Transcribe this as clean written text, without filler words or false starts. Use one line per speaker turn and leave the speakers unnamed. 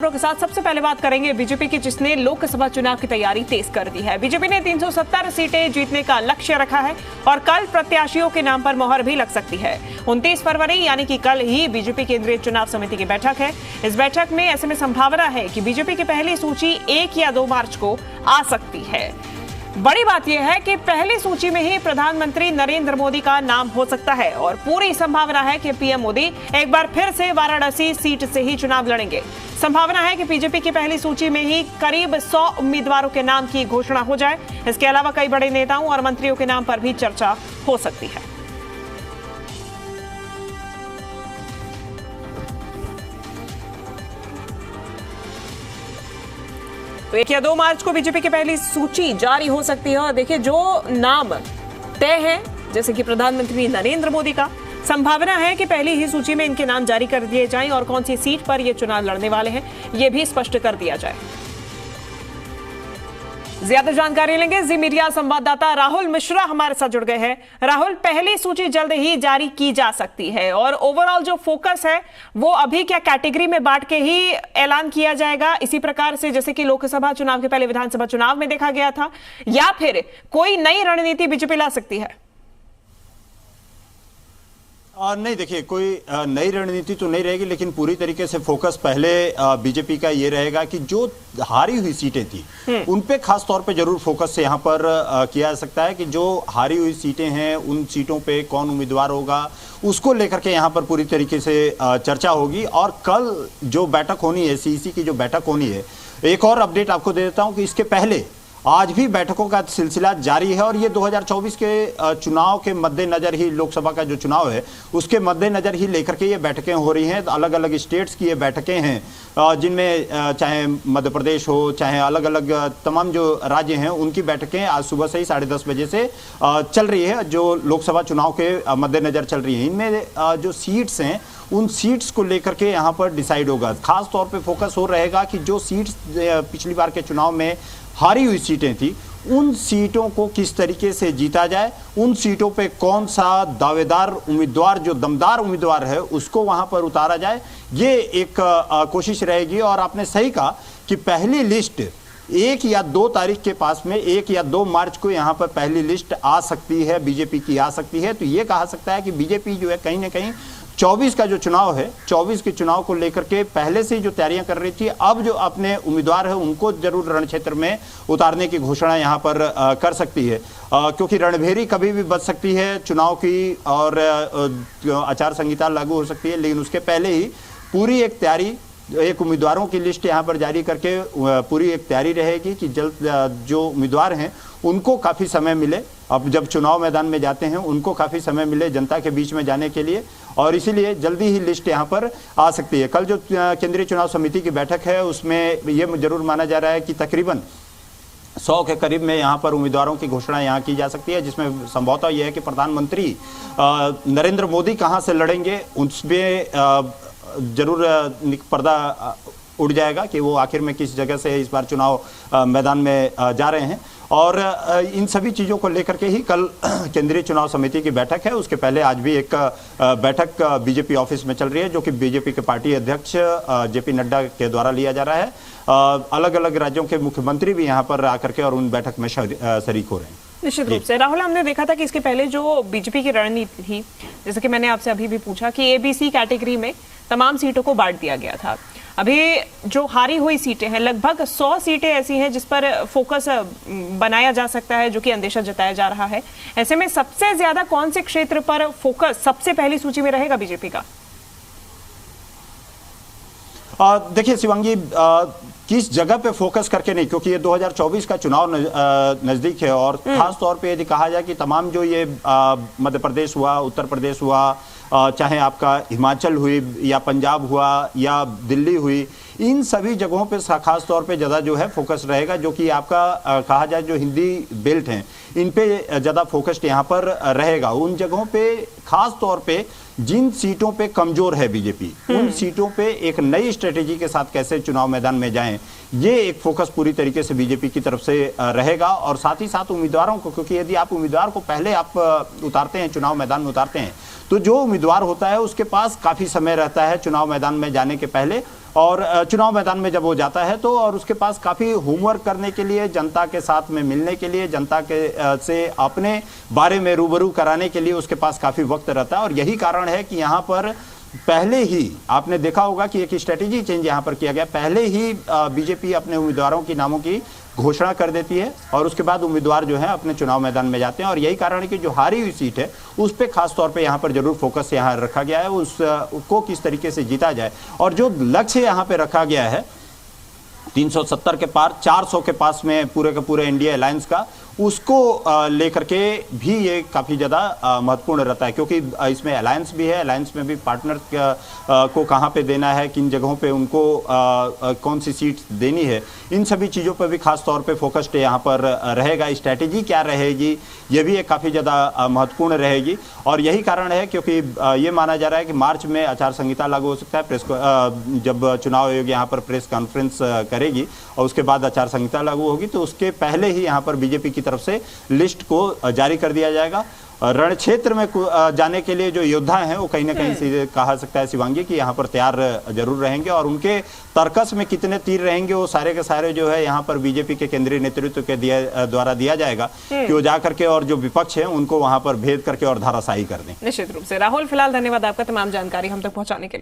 के साथ सबसे पहले बात करेंगे बीजेपी की, जिसने लोकसभा चुनाव की तैयारी तेज कर दी है। बीजेपी ने 370 सीटें जीतने का लक्ष्य रखा है और कल प्रत्याशियों के नाम पर मोहर भी लग सकती है। 29 फरवरी यानी कि कल ही बीजेपी केंद्रीय चुनाव समिति की बैठक है। इस बैठक में ऐसे में संभावना है कि बीजेपी की पहली सूची 1 या 2 मार्च को आ सकती है। बड़ी बात यह है कि पहली सूची में ही प्रधानमंत्री नरेंद्र मोदी का नाम हो सकता है और पूरी संभावना है कि पीएम मोदी एक बार फिर से वाराणसी सीट से ही चुनाव लड़ेंगे। संभावना है कि बीजेपी की पहली सूची में ही करीब 100 उम्मीदवारों के नाम की घोषणा हो जाए। इसके अलावा कई बड़े नेताओं और मंत्रियों के नाम पर भी चर्चा हो सकती है। तो 1 या 2 मार्च को बीजेपी की पहली सूची जारी हो सकती है और देखिए जो नाम तय है, जैसे कि प्रधानमंत्री नरेंद्र मोदी का, संभावना है कि पहली ही सूची में इनके नाम जारी कर दिए जाएं और कौन सी सीट पर ये चुनाव लड़ने वाले हैं ये भी स्पष्ट कर दिया जाए। ज्यादा जानकारी लेंगे जी मीडिया संवाददाता राहुल मिश्रा हमारे साथ जुड़ गए हैं। राहुल, पहली सूची जल्द ही जारी की जा सकती है और ओवरऑल जो फोकस है वो अभी क्या कैटेगरी में बांट के ही ऐलान किया जाएगा, इसी प्रकार से जैसे कि लोकसभा चुनाव के पहले विधानसभा चुनाव में देखा गया था, या फिर कोई नई रणनीति बीजेपी ला सकती है?
नहीं, देखिए कोई नई रणनीति तो नहीं रहेगी, लेकिन पूरी तरीके से फोकस पहले बीजेपी का ये रहेगा कि जो हारी हुई सीटें थी उन पे खास तौर पे जरूर फोकस से यहाँ पर किया जा सकता है कि जो हारी हुई सीटें हैं उन सीटों पे कौन उम्मीदवार होगा उसको लेकर के यहाँ पर पूरी तरीके से चर्चा होगी। और कल जो बैठक होनी है, सीईसी की जो बैठक होनी है, एक और अपडेट आपको दे देता हूँ कि इसके पहले आज भी बैठकों का सिलसिला जारी है और ये 2024 के चुनाव के मद्देनजर ही, लोकसभा का जो चुनाव है उसके मद्देनजर ही लेकर के ये बैठकें हो रही हैं। अलग अलग स्टेट्स की ये बैठकें हैं जिनमें चाहे मध्य प्रदेश हो, चाहे अलग अलग तमाम जो राज्य हैं उनकी बैठकें आज सुबह से ही 10:30 बजे से चल रही है, जो लोकसभा चुनाव के मद्देनजर चल रही है। इनमें जो सीट्स हैं उन सीट्स को लेकर के यहाँ पर डिसाइड होगा। खास तौर पे फोकस हो रहेगा कि जो सीट्स पिछली बार के चुनाव में हारी हुई सीटें थी उन सीटों को किस तरीके से जीता जाए, उन सीटों पे कौन सा दावेदार उम्मीदवार, जो दमदार उम्मीदवार है, उसको वहां पर उतारा जाए, ये एक कोशिश रहेगी। और आपने सही कहा कि पहली लिस्ट 1 या 2 तारीख के पास में, 1 या 2 मार्च को यहाँ पर पहली लिस्ट आ सकती है, बीजेपी की आ सकती है। तो ये कहा सकता है कि बीजेपी जो है कहीं ना कहीं 24 का जो चुनाव है, 24 के चुनाव को लेकर के पहले से जो तैयारियां कर रही थी, अब जो अपने उम्मीदवार है उनको जरूर रण क्षेत्र में उतारने की घोषणा यहां पर कर सकती है, क्योंकि रणभेरी कभी भी बच सकती है चुनाव की और आचार संहिता लागू हो सकती है। लेकिन उसके पहले ही पूरी एक तैयारी, एक उम्मीदवारों की लिस्ट यहाँ पर जारी करके पूरी एक तैयारी रहेगी कि जल्द जो उम्मीदवार हैं उनको काफ़ी समय मिले, अब जब चुनाव मैदान में जाते हैं उनको काफ़ी समय मिले जनता के बीच में जाने के लिए, और इसीलिए जल्दी ही लिस्ट यहाँ पर आ सकती है। कल जो केंद्रीय चुनाव समिति की बैठक है उसमें ये जरूर माना जा रहा है कि तकरीबन 100 के करीब में यहाँ पर उम्मीदवारों की घोषणा यहाँ की जा सकती है, जिसमें संभवतः यह है कि प्रधानमंत्री नरेंद्र मोदी कहाँ से लड़ेंगे उसमें जरूर पर्दा उड़ जाएगा कि वो आखिर में किस जगह से इस बार चुनाव मैदान में जा रहे हैं। और इन सभी चीज़ों को लेकर के ही कल केंद्रीय चुनाव समिति की बैठक है। उसके पहले आज भी एक बैठक बीजेपी ऑफिस में चल रही है, जो कि बीजेपी के पार्टी अध्यक्ष जेपी नड्डा के द्वारा लिया जा रहा है। अलग अलग राज्यों के मुख्यमंत्री भी यहाँ पर आकर के और उन बैठक में शरीक हो रहे हैं।
निश्चित रूप से राहुल, हमने देखा था कि इसके पहले जो बीजेपी की रणनीति थी, जैसे कि मैंने आपसे अभी भी पूछा कि एबीसी कैटेगरी में तमाम सीटों को बांट दिया गया था। अभी जो हारी हुई सीटें हैं, लगभग 100 सीटें ऐसी हैं जिस पर फोकस बनाया जा सकता है, जो कि अंदेशा जताया जा रहा है। ऐसे में सबसे ज्यादा कौन से क्षेत्र पर फोकस सबसे पहली सूची में रहेगा बीजेपी का?
देखिए शिवांगी, किस जगह पे फोकस करके नहीं, क्योंकि ये 2024 का चुनाव नजदीक है और खास तौर पे यदि कहा जाए कि तमाम जो ये मध्य प्रदेश हुआ, उत्तर प्रदेश हुआ, चाहे आपका हिमाचल हुई या पंजाब हुआ या दिल्ली हुई, इन सभी जगहों पे खास तौर पे ज़्यादा जो है फोकस रहेगा, जो कि आपका कहा जाए जो हिंदी बेल्ट हैं इन पे ज़्यादा फोकस्ड यहाँ पर रहेगा। उन जगहों पे खास तौर पे जिन सीटों पे कमजोर है बीजेपी, उन सीटों पे एक नई स्ट्रेटेजी के साथ कैसे चुनाव मैदान में जाएं, ये एक फोकस पूरी तरीके से बीजेपी की तरफ से रहेगा। और साथ ही साथ उम्मीदवारों को, क्योंकि यदि आप उम्मीदवार को पहले आप उतारते हैं, चुनाव मैदान में उतारते हैं, तो जो उम्मीदवार होता है उसके पास काफ़ी समय रहता है चुनाव मैदान में जाने के पहले और चुनाव मैदान में जब वो जाता है तो और उसके पास काफी होमवर्क करने के लिए, जनता के साथ में मिलने के लिए, जनता के से अपने बारे में रूबरू कराने के लिए उसके पास काफी वक्त रहता है। और यही कारण है कि यहाँ पर पहले ही आपने देखा होगा कि एक स्ट्रेटेजी चेंज यहाँ पर किया गया। पहले ही बीजेपी अपने उम्मीदवारों की नामों की घोषणा कर देती है और उसके बाद उम्मीदवार जो है अपने चुनाव मैदान में जाते हैं। और यही कारण है कि जो हारी हुई सीट है उस पर खास तौर पे यहाँ पर जरूर फोकस यहाँ रखा गया है, उसको किस तरीके से जीता जाए। और जो लक्ष्य यहाँ पे रखा गया है 370 के पार 400 के पास में पूरे के पूरे इंडिया अलायंस का, उसको लेकर के भी ये काफ़ी ज़्यादा महत्वपूर्ण रहता है, क्योंकि इसमें अलायंस भी है। अलायंस में भी पार्टनर को कहाँ पे देना है, किन जगहों पे उनको कौन सी सीट देनी है, इन सभी चीज़ों पर भी खास तौर पे फोकस्ड यहाँ पर रहेगा। स्ट्रैटेजी क्या रहेगी ये भी एक काफ़ी ज़्यादा महत्वपूर्ण रहेगी। और यही कारण है क्योंकि ये माना जा रहा है कि मार्च में आचार संहिता लागू हो सकता है। जब चुनाव आयोग यहाँ पर प्रेस कॉन्फ्रेंस करेगी और उसके बाद आचार संहिता लागू होगी तो उसके पहले ही यहाँ पर बीजेपी की तरफ से लिस्ट को जारी कर दिया जाएगा। रण क्षेत्र में जाने के लिए जो योद्धा हैं वो कहीं ना कहीं से कहा सकता है शिवांगी कि यहाँ पर तैयार जरूर रहेंगे और उनके तर्कस में कितने तीर रहेंगे वो सारे के सारे जो है यहाँ पर बीजेपी के केंद्रीय नेतृत्व के द्वारा दिया जाएगा कि वो जाकर के और जो विपक्ष है उनको वहां पर भेद करके और धाराशाही कर दें।
निश्चित रूप से। राहुल, फिलहाल धन्यवाद आपका तमाम जानकारी हम तक पहुंचाने के लिए।